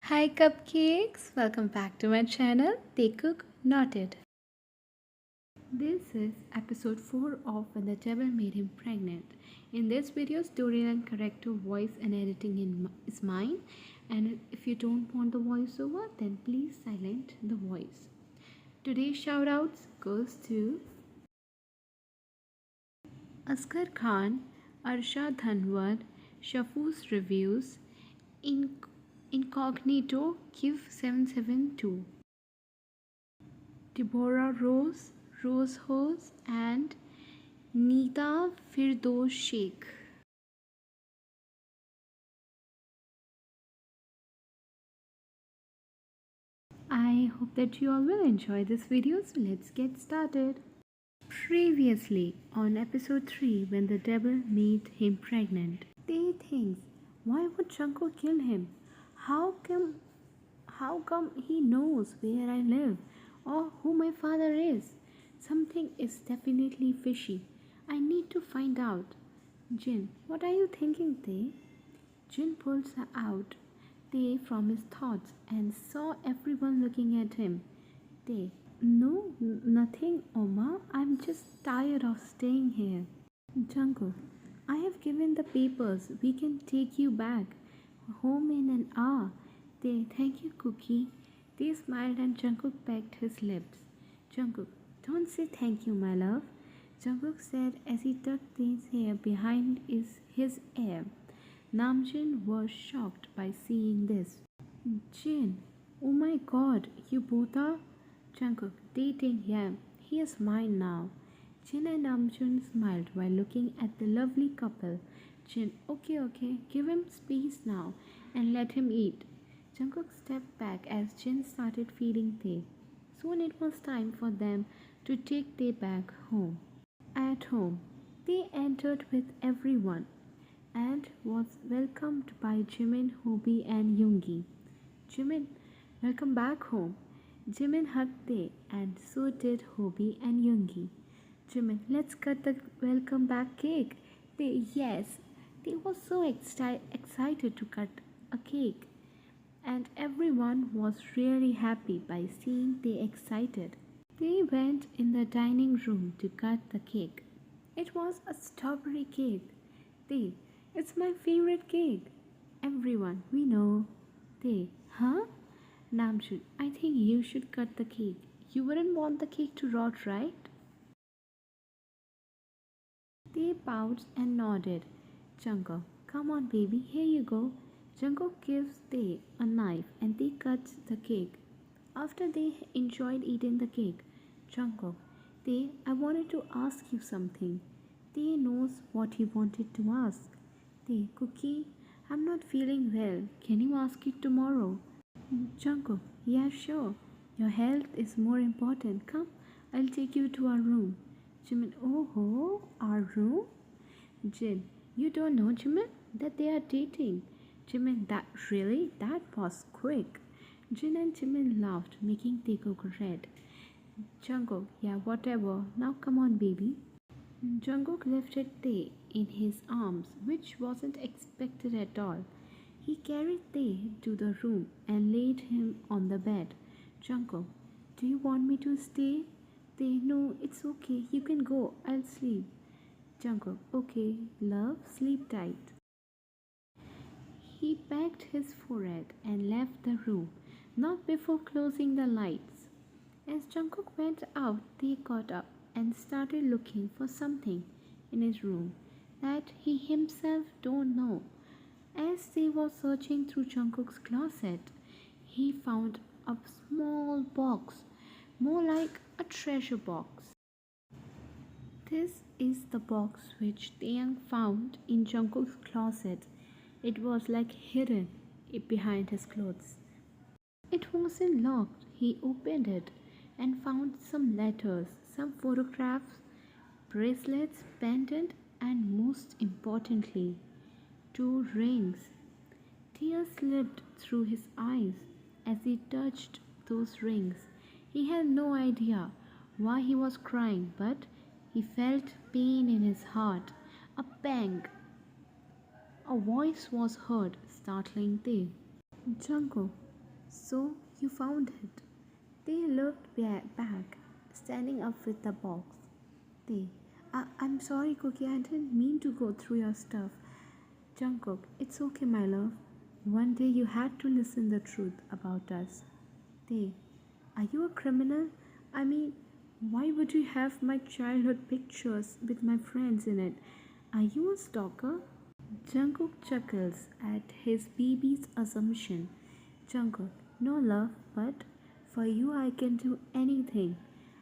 Hi cupcakes, welcome back to my channel Taekook Knotted. This is episode 4 of When the Devil Made Him Pregnant. In this video, storyline corrector voice and editing is mine, and if you don't want the voiceover, then please silent the voice. Today's shoutouts goes to Askar Khan, Arsha Dhanwad, Shafu's Reviews, Incognito Kiv 772. Deborah Rose, Rose Hose, and Nita Firdos Sheikh. I hope that you all will enjoy this video, so let's get started. Previously on episode 3, when the devil made him pregnant, they thinks, why would Jungkook kill him? How come How come he knows where I live or who my father is? Something is definitely fishy. I need to find out. Jin, what are you thinking, Tae? Jin pulls out Tae from his thoughts and saw everyone looking at him. Tae, no, nothing, Oma. I'm just tired of staying here. Jungkook, I have given the papers. We can take you back home in an hour. Thank you, Cookie. They smiled and Jungkook pecked his lips. Jungkook, don't say thank you, my love. Jungkook said as he tucked his hair behind his ear. Namjoon was shocked by seeing this. Jin, oh my god, you both are? Jungkook, dating him. He is mine now. Jin and Namjoon smiled while looking at the lovely couple. Jin, okay, give him space now and let him eat. Jungkook stepped back as Jin started feeding Tae. Soon it was time for them to take Tae back home. At home, Tae entered with everyone and was welcomed by Jimin, Hobie and Yoongi. Jimin, welcome back home. Jimin hugged Tae and so did Hobie and Yoongi. Jimin, let's cut the welcome back cake. Tae, yes. Tae was so excited to cut a cake, and everyone was really happy by seeing Tae excited. They went in the dining room to cut the cake. It was a strawberry cake. Tae, it's my favorite cake. Everyone, we know. Tae, huh? Namjoon, I think you should cut the cake. You wouldn't want the cake to rot, right? Tae pouted and nodded. Jungkook, come on baby, here you go. Jungkook gives Tae a knife and Tae cuts the cake. After they enjoyed eating the cake, Jungkook, Tae, I wanted to ask you something. Tae knows what he wanted to ask. Tae, Cookie, I'm not feeling well. Can you ask it tomorrow? Jungkook, yeah, sure. Your health is more important. Come, I'll take you to our room. Jimin, oh ho, our room? Jin, you don't know, Jimin, that they are dating. Jimin, that was quick. Jin and Jimin laughed, making Taekook red. Jungkook, yeah, whatever. Now come on, baby. Jungkook lifted Tae in his arms, which wasn't expected at all. He carried Tae to the room and laid him on the bed. Jungkook, do you want me to stay? Tae, no, it's okay. You can go. I'll sleep. Jungkook, okay, love, sleep tight. He pecked his forehead and left the room, not before closing the lights. As Jungkook went out, they got up and started looking for something in his room that he himself don't know. As they were searching through Jungkook's closet, he found a small box, more like a treasure box. This is the box which Taeyang found in Jungkook's closet. It was like hidden behind his clothes. It wasn't locked. He opened it and found some letters, some photographs, bracelets, pendant, and most importantly, 2 rings. Tears slipped through his eyes as he touched those rings. He had no idea why he was crying, but he felt pain in his heart, a pang. A voice was heard, startling Tae. Jungkook, So you found it. They looked back, standing up with the box. They, I'm sorry, Cookie, I didn't mean to go through your stuff. Jungkook, it's okay, my love. One day you had to listen the truth about us. They, are you a criminal? I mean, why would you have my childhood pictures with my friends in it? Are you a stalker? Jungkook chuckles at his baby's assumption. Jungkook, no love, but for you I can do anything.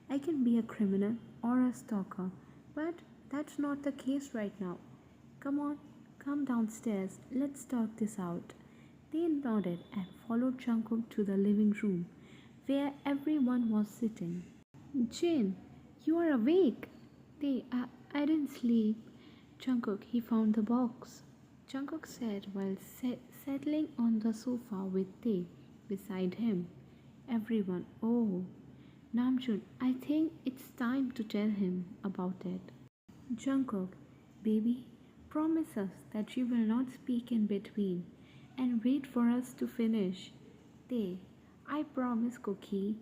I can be a criminal or a stalker, but that's not the case right now. Come on, come downstairs, let's talk this out. They nodded and followed Jungkook to the living room, where everyone was sitting. Jin, you are awake. I didn't sleep. Jungkook, he found the box. Jungkook said while settling on the sofa with Tae beside him. Everyone, oh. Namjoon, I think it's time to tell him about it. Jungkook, baby, promise us that you will not speak in between and wait for us to finish. Tae, I promise, Cookie.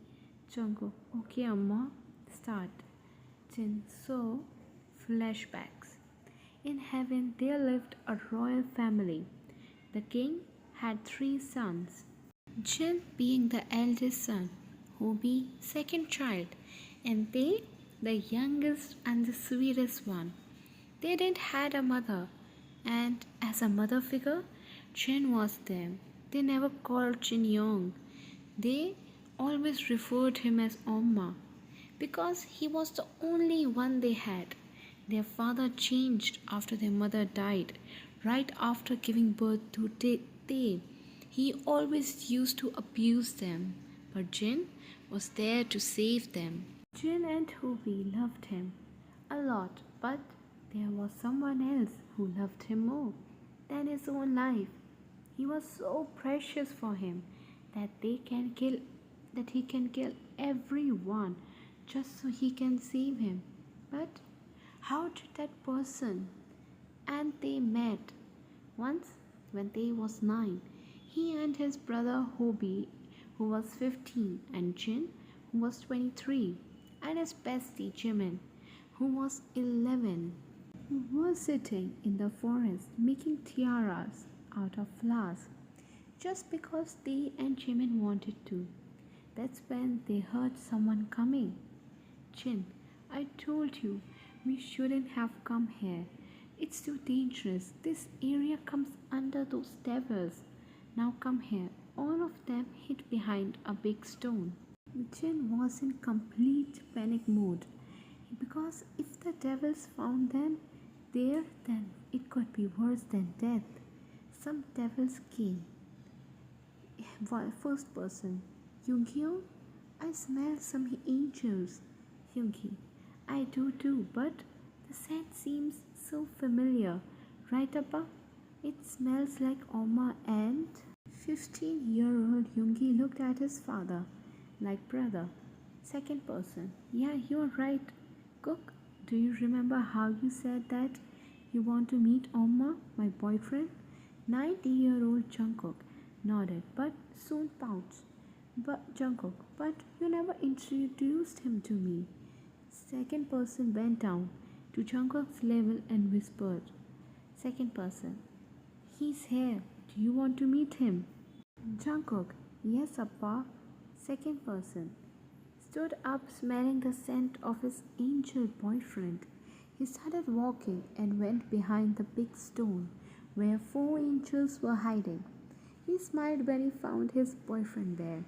Jungkook, okay, Amma, start. Jin, so, flashbacks. In heaven, there lived a royal family. The king had three sons. Jin being the eldest son, Hobi second child, and they the youngest and the sweetest one. They didn't had a mother, and as a mother figure, Jin was them. They never called Jin young. They always referred him as Amma because he was the only one they had. Their father changed after their mother died, right after giving birth to Tae. He always used to abuse them, but Jin was there to save them. Jin and Hobi loved him a lot, but there was someone else who loved him more than his own life. He was so precious for him that he can kill everyone just so he can save him. But how did that person and they met? Once when they was 9, he and his brother Hobi, who was 15, and Jin, who was 23, and his bestie Jimin, who was 11, were sitting in the forest making tiaras out of flowers just because they and Jimin wanted to. That's when they heard someone coming. Jin, I told you we shouldn't have come here. It's too dangerous. This area comes under those devils. Now come here. All of them hid behind a big stone. Jin was in complete panic mode because if the devils found them there, then it could be worse than death. Some devils came. First person, Yoongi, I smell some angels. Yoongi, I do too, but the scent seems so familiar. Right above, it smells like Oma and 15-year-old Yoongi looked at his father like brother. Second person, yeah, you're right. Cook, do you remember how you said that you want to meet Oma, my boyfriend? 90-year-old Jungkook nodded but soon pounced. But Jungkook, but you never introduced him to me. Second person bent down to Jungkook's level and whispered. Second person, he's here. Do you want to meet him? Jungkook, yes, Appa. Second person stood up smelling the scent of his angel boyfriend. He started walking and went behind the big stone where 4 angels were hiding. He smiled when he found his boyfriend there.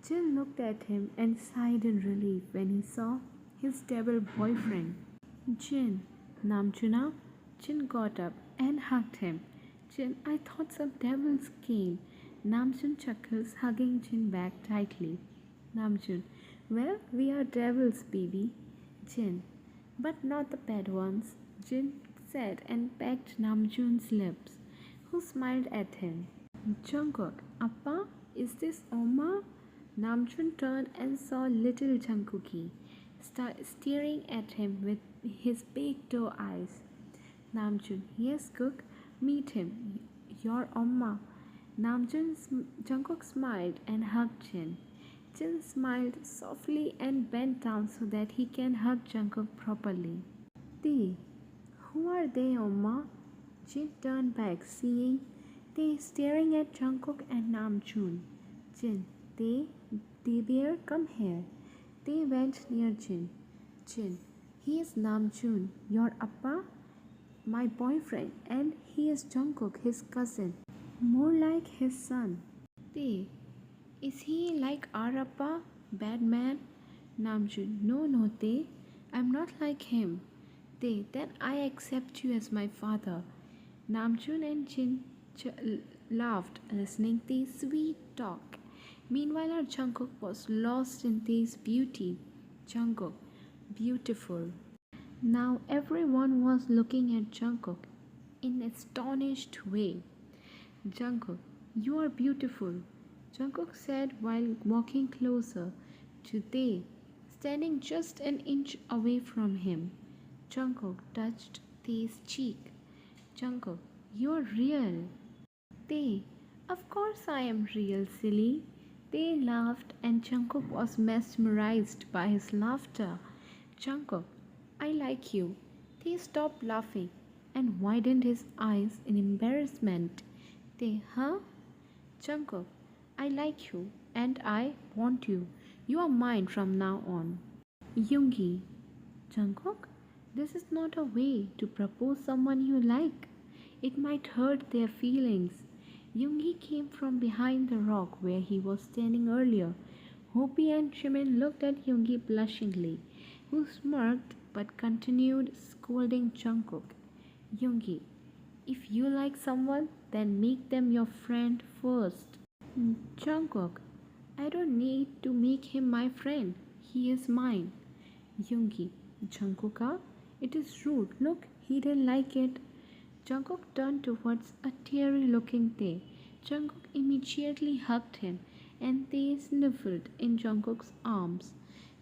Jin looked at him and sighed in relief when he saw his devil boyfriend. Jin, Namjoon. Jin got up and hugged him. Jin, I thought some devils came. Namjoon chuckles, hugging Jin back tightly. Namjoon, well, we are devils, baby. Jin, but not the bad ones, Jin said and pecked Namjoon's lips, who smiled at him. Jungkook, Appa, is this Oma? Namjoon turned and saw little Jungkookie staring at him with his big doe eyes. Namjoon, yes, Cook, meet him. Your Oma. Jungkook smiled and hugged Jin. Jin smiled softly and bent down so that he can hug Jungkook properly. They, who are they, Oma? Jin turned back, seeing they staring at Jungkook and Namjoon. Jin, they bear, come here. They went near Jin. Jin, he is Namjoon, your appa, my boyfriend, and he is Jungkook, his cousin, more like his son. They, is he like our appa, bad man? Namjoon, no, they, I'm not like him. They, then I accept you as my father. Namjoon and Jin laughed, listening to sweet talk. Meanwhile, our Jungkook was lost in this beauty. Jungkook, beautiful. Now everyone was looking at Jungkook in astonished way. Jungkook, you are beautiful, Jungkook said while walking closer to Tae, standing just an inch away from him. Jungkook touched Tae's cheek. Jungkook, you're real. Tae, of course I am real, silly. Tae laughed and Jungkook was mesmerized by his laughter. Jungkook, I like you. Tae stopped laughing and widened his eyes in embarrassment. Tae, huh? Jungkook, I like you and I want you. You are mine from now on. Yoongi, Jungkook, this is not a way to propose someone you like. It might hurt their feelings. Yoongi came from behind the rock where he was standing earlier. Hopi and Jimin looked at Yoongi blushingly, who smirked but continued scolding Jungkook. Yoongi, if you like someone, then make them your friend first. Jungkook, I don't need to make him my friend. He is mine. Yoongi, Jungkooka, it is rude. Look, he didn't like it. Jungkook turned towards a teary looking Tae. Jungkook immediately hugged him and Tae sniffled in Jungkook's arms,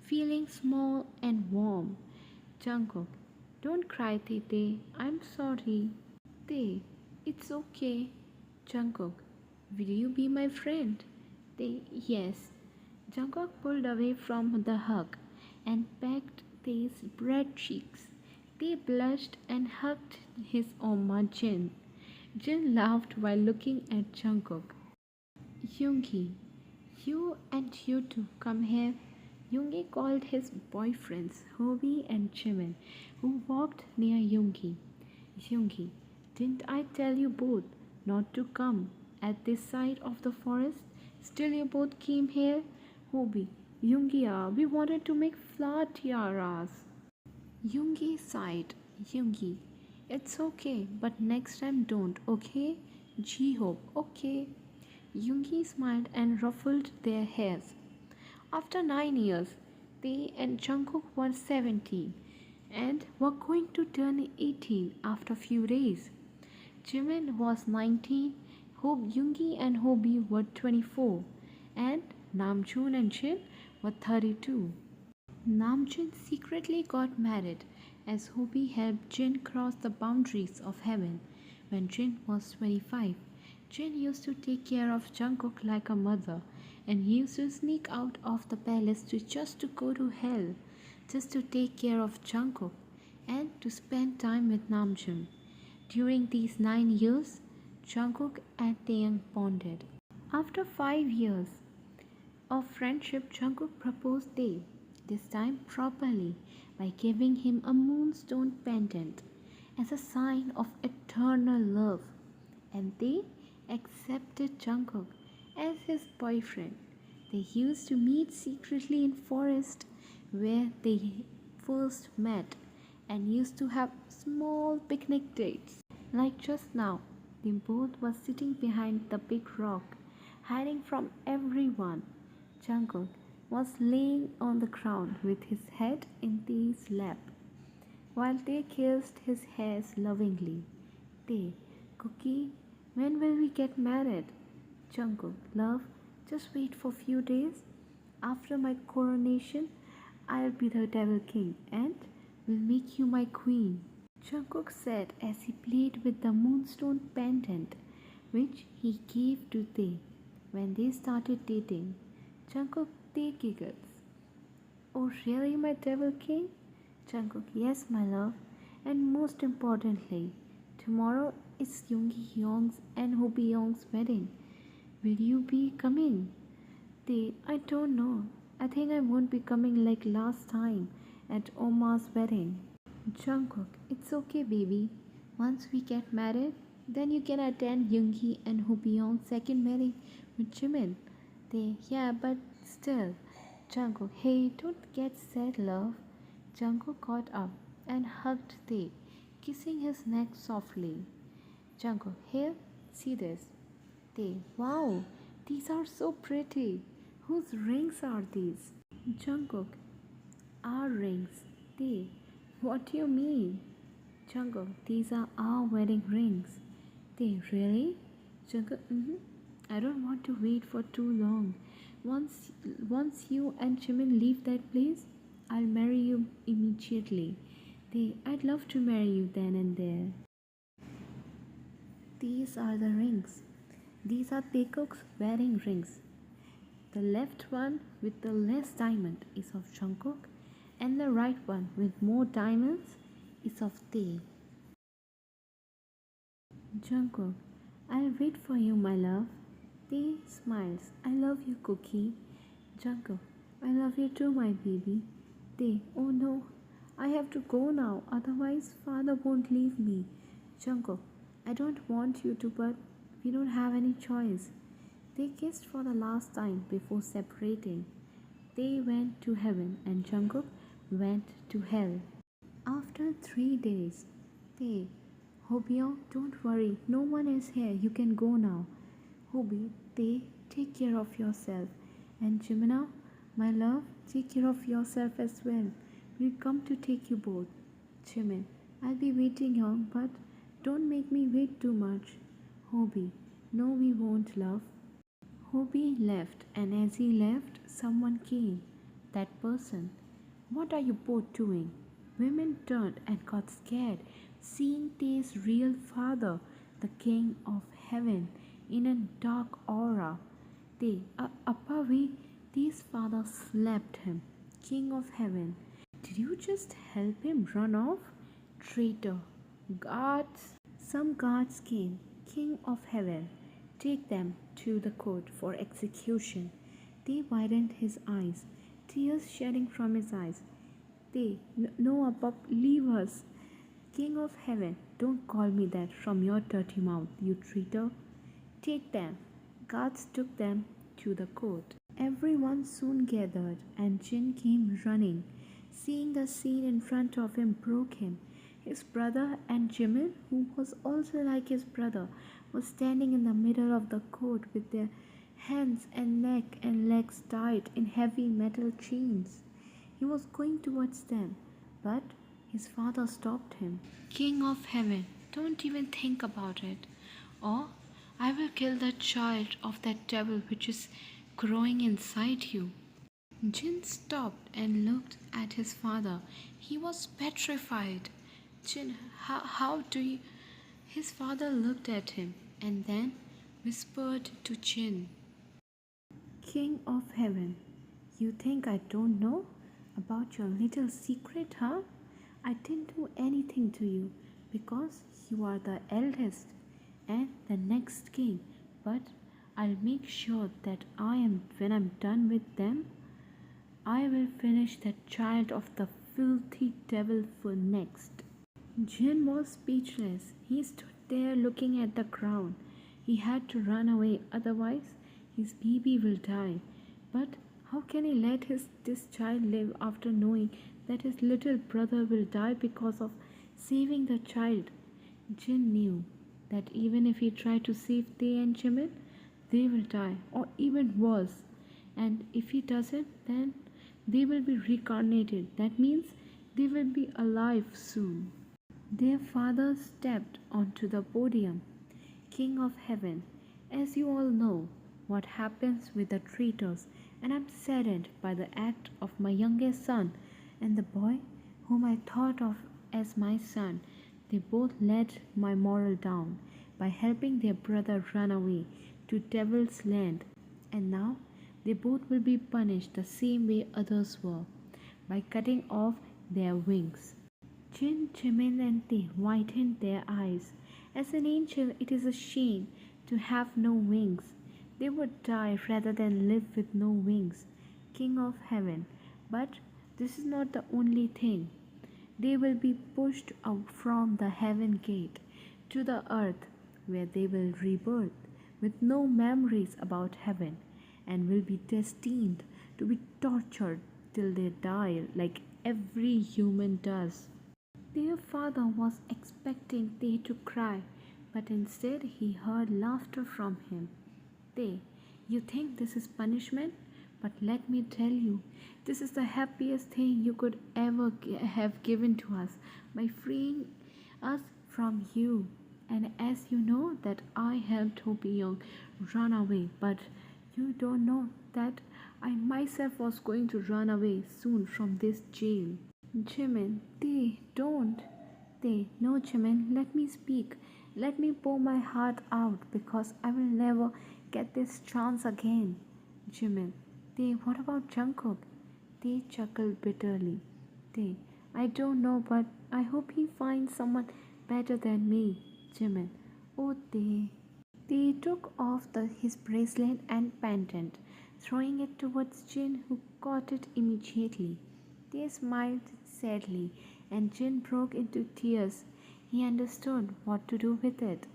feeling small and warm. Jungkook, don't cry, Tae. I'm sorry. Tae, it's okay. Jungkook, will you be my friend? Tae, yes. Jungkook pulled away from the hug and pecked Tae's red cheeks. Tae blushed and hugged his Oma Jin. Jin laughed while looking at Jungkook. Yoongi, you and you two come here. Yoongi called his boyfriends Hobi and Jimin, who walked near Yoongi. Yoongi, didn't I tell you both not to come at this side of the forest? Still you both came here? Hobi, Yoongi, we wanted to make flower tiaras. Yoongi sighed. Yoongi, it's okay, but next time don't, okay? Ji-hope, okay. Yoongi smiled and ruffled their hairs. After 9 years, they and Jungkook were 17 and were going to turn 18 after a few days. Jimin was 19, Yoongi and Hobi were 24, and Namjoon and Jin were 32. Namjoon secretly got married as Hobi helped Jin cross the boundaries of heaven when Jin was 25. Jin used to take care of Jungkook like a mother and he used to sneak out of the palace just to go to hell, just to take care of Jungkook and to spend time with Namjoon. During these 9 years, Jungkook and Taeyang bonded. After 5 years of friendship, Jungkook proposed Tae, this time properly, by giving him a moonstone pendant as a sign of eternal love, and Tae accepted Jungkook as his boyfriend. They used to meet secretly in forest where they first met and used to have small picnic dates. Like just now, they both were sitting behind the big rock, hiding from everyone. Jungkook was laying on the ground with his head in Tae's lap, while Tae kissed his hairs lovingly. Tae, Cookie, when will we get married? Jungkook, love, just wait for few days. After my coronation, I'll be the Devil King and will make you my queen. Jungkook said as he played with the moonstone pendant. which he gave to Tae. When they started dating, Jungkook Tae giggles. Oh really, my devil king? Jungkook, yes my love. And most importantly, tomorrow is Yoongi Hyung's and Hobi Young's wedding. Will you be coming? I don't know. I think I won't be coming like last time at Oma's wedding. Jungkook, it's okay, baby. Once we get married, then you can attend Yoongi and Hoobyeong's second marriage with Jimin. Yeah, but still. Jungkook, hey, don't get sad, love. Jungkook got up and hugged Tae, kissing his neck softly. Jungkook, here, see this. Wow, these are so pretty. Whose rings are these? Jungkook, our rings. What do you mean? Jungkook, these are our wedding rings. Really? Jungkook, I don't want to wait for too long. Once you and Jimin leave that place, I'll marry you immediately. I'd love to marry you then and there. These are the rings. These are Taekook's wedding rings. The left one with the less diamond is of Jungkook, and the right one with more diamonds is of Tae. Jungkook, I'll wait for you, my love. Tae smiles. I love you, Cookie. Jungkook, I love you too, my baby. Tae, oh no, I have to go now, otherwise father won't leave me. Jungkook, I don't want you to, but we don't have any choice. They kissed for the last time before separating. They went to heaven and Jungkook went to hell. After 3 days, they, Hobion, don't worry, no one is here, you can go now. Hobi, they, take care of yourself. And Jimina, my love, take care of yourself as well. We'll come to take you both. Jimin, I'll be waiting here, but don't make me wait too much. Hobi, no, we won't, love. Hobi left, and as he left, someone came. That person. What are you both doing? Women turned and got scared, seeing Tae's real father, the king of heaven, in a dark aura. Appavi, Tae's father slapped him. King of heaven. Did you just help him run off? Traitor. Guards. Some guards came. King of heaven. Take them to the court for execution. They widened his eyes, tears shedding from his eyes. No, Abba, leave us. King of heaven, don't call me that from your dirty mouth, you traitor. Take them. Guards took them to the court. Everyone soon gathered, and Jin came running. Seeing the scene in front of him broke him. His brother and Jimin, who was also like his brother, was standing in the middle of the court with their hands and neck and legs tied in heavy metal chains. He was going towards them, but his father stopped him. King of heaven, don't even think about it, or I will kill the child of that devil which is growing inside you. Jin stopped and looked at his father. He was petrified. Jin, how do you... His father looked at him and then whispered to Jin. King of heaven, you think I don't know about your little secret, huh? I didn't do anything to you because you are the eldest and the next king, but I'll make sure that when I'm done with them, I will finish that child of the filthy devil for next. Jin was speechless. He stood there looking at the ground. He had to run away, otherwise his baby will die. But how can he let this child live after knowing that his little brother will die because of saving the child? Jin knew that even if he tried to save Tae and Jimin, they will die, or even worse. And if he doesn't, then they will be reincarnated. That means they will be alive soon. Their father stepped onto the podium. King of heaven, as you all know, what happens with the traitors, and I'm saddened by the act of my youngest son and the boy whom I thought of as my son. They both let my moral down. by helping their brother run away to Devil's Land, and now they both will be punished the same way others were, by cutting off their wings. Jin, Jimin, and Tae whitened their eyes. As an angel, it is a shame to have no wings. They would die rather than live with no wings, King of Heaven. But this is not the only thing. They will be pushed out from the heaven gate to the earth, where they will rebirth with no memories about heaven, and will be destined to be tortured till they die like every human does. Their father was expecting Tae to cry, but instead he heard laughter from him. Tae, you think this is punishment? But let me tell you, this is the happiest thing you could ever have given to us by freeing us from you. And as you know that I helped Hopi Young run away, but you don't know that I myself was going to run away soon from this jail. Jimin, Tae, don't. Tae, no Jimin, let me speak. Let me pour my heart out because I will never get this chance again. Jimin, Tae, what about Jungkook? Tae chuckled bitterly. Tae, I don't know, but I hope he finds someone better than me. Jimin, oh Tae. Tae took off his bracelet and pendant, throwing it towards Jin, who caught it immediately. Tae smiled sadly, and Jin broke into tears. He understood what to do with it.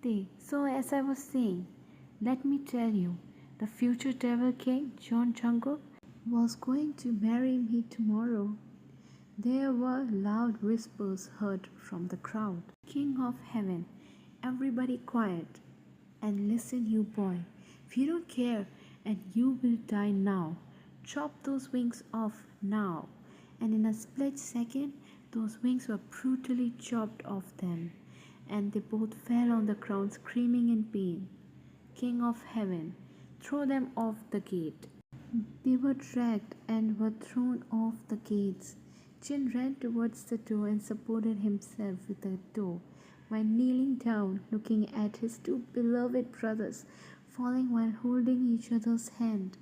Tae, so as I was saying, let me tell you, the future Devil King, John Jungkook, was going to marry me tomorrow. There were loud whispers heard from the crowd. King of Heaven, everybody quiet. And listen, you boy, if you don't care, and you will die now. Chop those wings off now. And in a split second, those wings were brutally chopped off them, and they both fell on the ground screaming in pain. King of Heaven, throw them off the gate. They were dragged and were thrown off the gates. Jin ran towards the door and supported himself with the door, while kneeling down, looking at his two beloved brothers falling while holding each other's hand.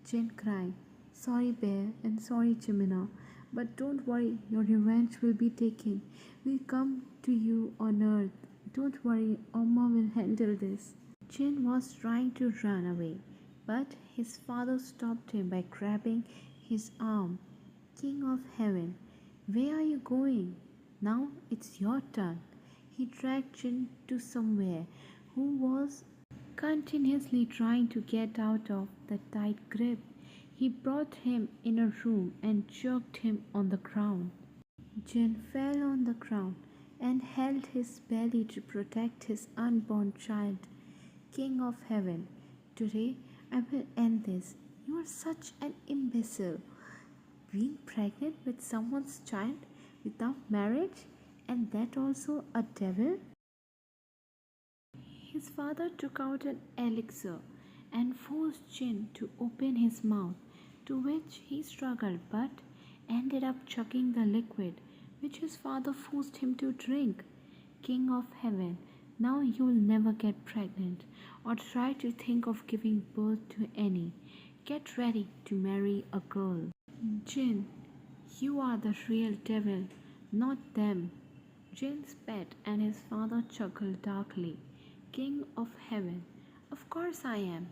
Jin cried, Sorry Bear and sorry Jimina, but don't worry, your revenge will be taken. We'll come to you on earth. Don't worry, Amma will handle this. Jin was trying to run away, but his father stopped him by grabbing his arm. King of Heaven, where are you going? Now it's your turn. He dragged Jin to somewhere who was continuously trying to get out of the tight grip. He brought him in a room and jerked him on the ground. Jin fell on the ground and held his belly to protect his unborn child. King of Heaven, today I will end this. You are such an imbecile. Being pregnant with someone's child without marriage, and that also a devil? His father took out an elixir and forced Jin to open his mouth, to which he struggled but ended up chugging the liquid which his father forced him to drink. King of Heaven, now you will never get pregnant or try to think of giving birth to any. Get ready to marry a girl. Jin, you are the real devil, not them. Jin spat and his father chuckled darkly. King of Heaven, of course I am.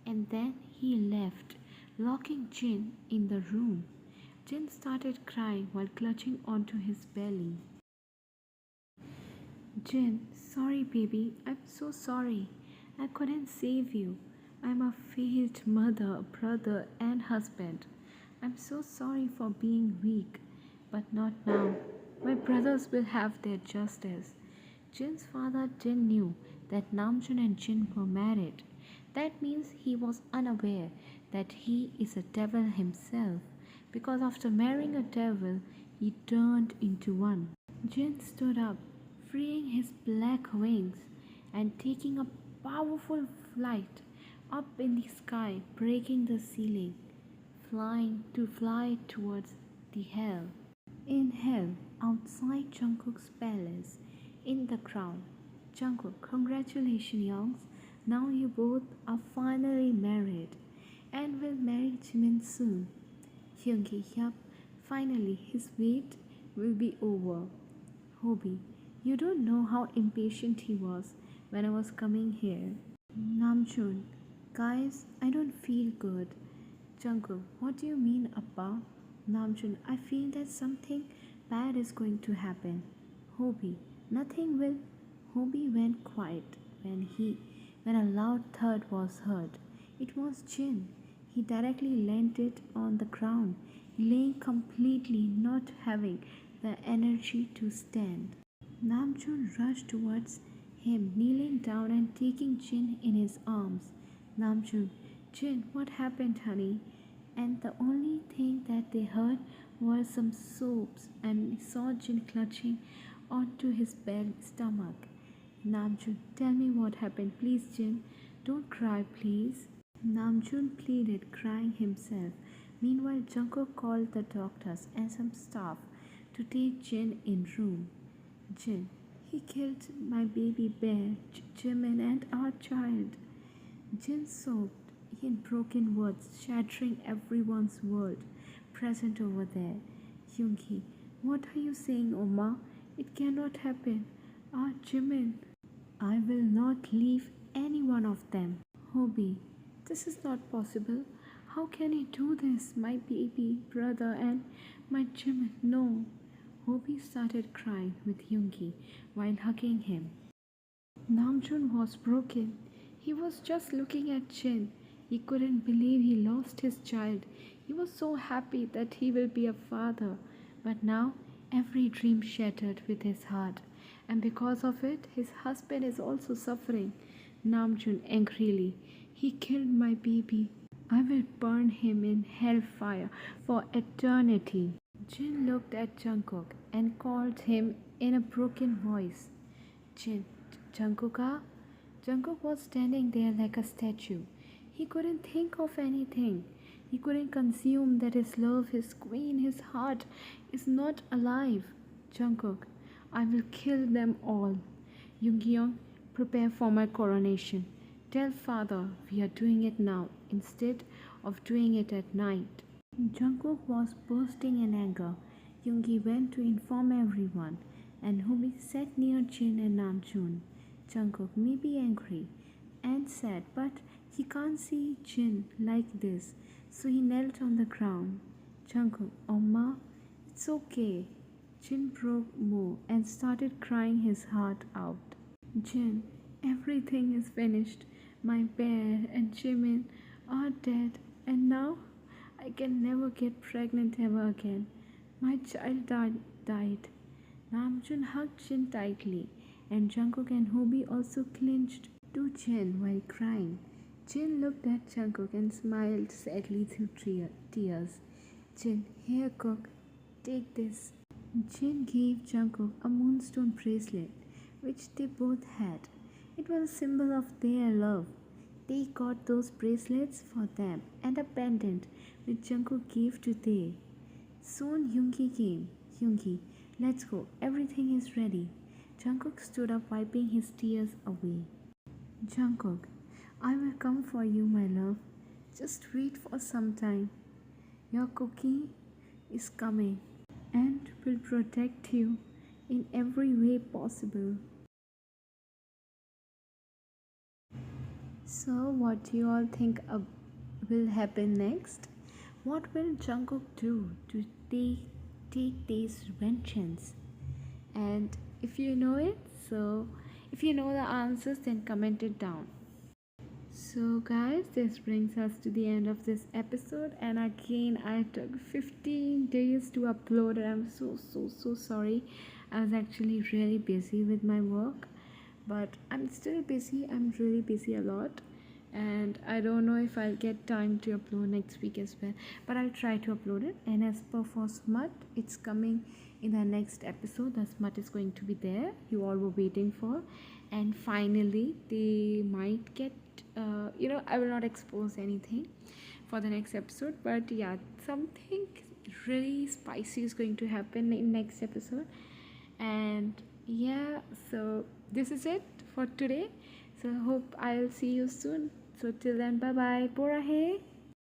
And then he left, locking Jin in the room. Jin started crying while clutching onto his belly. Jin, sorry baby, I'm so sorry. I couldn't save you. I'm a failed mother, brother, and husband. I'm so sorry for being weak, but not now. My brothers will have their justice. Jin's father Jin knew that Namjoon and Jin were married. That means he was unaware that he is a devil himself, because after marrying a devil, he turned into one. Jin stood up, freeing his black wings and taking a powerful flight up in the sky, breaking the ceiling, fly towards the hell. In hell, outside Jungkook's palace, in the crowd, Jungkook, congratulations, Youngs. Now you both are finally married and will marry Jimin soon. Hyungi, yup, finally his wait will be over. Hobie, you don't know how impatient he was when I was coming here. Namjoon, guys, I don't feel good. Jungkook, what do you mean, Appa? Namjoon, I feel that something bad is going to happen. Hobie, nothing will. Hobie went quiet when a loud thud was heard. It was Jin. He directly landed on the ground, laying completely not having the energy to stand. Namjoon rushed towards him, kneeling down and taking Jin in his arms. Namjoon, Jin, what happened, honey? And the only thing that they heard were some sobs and saw Jin clutching onto his stomach. Namjoon, tell me what happened, please, Jin. Don't cry, please. Namjoon pleaded, crying himself. Meanwhile, Jungkook called the doctors and some staff to take Jin in room. Jin, he killed my baby bear, Jimin, and our child. Jin sobbed in broken words, shattering everyone's world present over there. Hyungi, what are you saying, Oma? It cannot happen. Our Jimin. I will not leave any one of them. Hobie, this is not possible. How can he do this? My baby, brother, and my Jimin. No. Hobie started crying with Hyungi while hugging him. Namjoon was broken. He was just looking at Jin. He couldn't believe he lost his child. He was so happy that he will be a father. But now every dream shattered with his heart. And because of it, his husband is also suffering. Namjoon angrily, he killed my baby. I will burn him in hellfire for eternity. Jin looked at Jungkook and called him in a broken voice. Jin, Jungkook? Jungkook was standing there like a statue. He couldn't think of anything. He couldn't consume that his love, his queen, his heart is not alive. Jungkook, I will kill them all. Yoongi, prepare for my coronation. Tell father we are doing it now instead of doing it at night. Jungkook was bursting in anger. Yoongi went to inform everyone, and Hobie sat near Jin and Namjoon. Jungkook may be angry and sad, but he can't see Jin like this, so he knelt on the ground. Jungkook, Oma, it's okay. Jin broke more and started crying his heart out. Jin, everything is finished. My bear and Jimin are dead, and now I can never get pregnant ever again. My child died. Namjoon hugged Jin tightly, and Jungkook and Hobie also clinched to Jin while crying. Jin looked at Jungkook and smiled sadly through tears. Jin, here, Cook, take this. Jin gave Jungkook a moonstone bracelet, which they both had. It was a symbol of their love. They got those bracelets for them and a pendant which Jungkook gave to Tae. Soon Yoongi came. Yoongi, let's go. Everything is ready. Jungkook stood up, wiping his tears away. Jungkook, I will come for you, my love. Just wait for some time. Your cookie is coming and will protect you in every way possible. So, what do you all think will happen next? What will Jungkook do to take Tae's vengeance? And if you know it, so if you know the answers, then comment it down. So guys, this brings us to the end of this episode, and again I took 15 days to upload, and I'm so sorry. I was actually really busy with my work, but I'm still busy. I'm really busy a lot, and I don't know if I'll get time to upload next week as well, but I'll try to upload it. And as per for Smut, it's coming in the next episode. The Smut is going to be there, you all were waiting for, and finally they might get I will not expose anything for the next episode, but yeah, something really spicy is going to happen in next episode. And yeah, so this is it for today. So I hope I'll see you soon. So till then, bye bye. Porahe.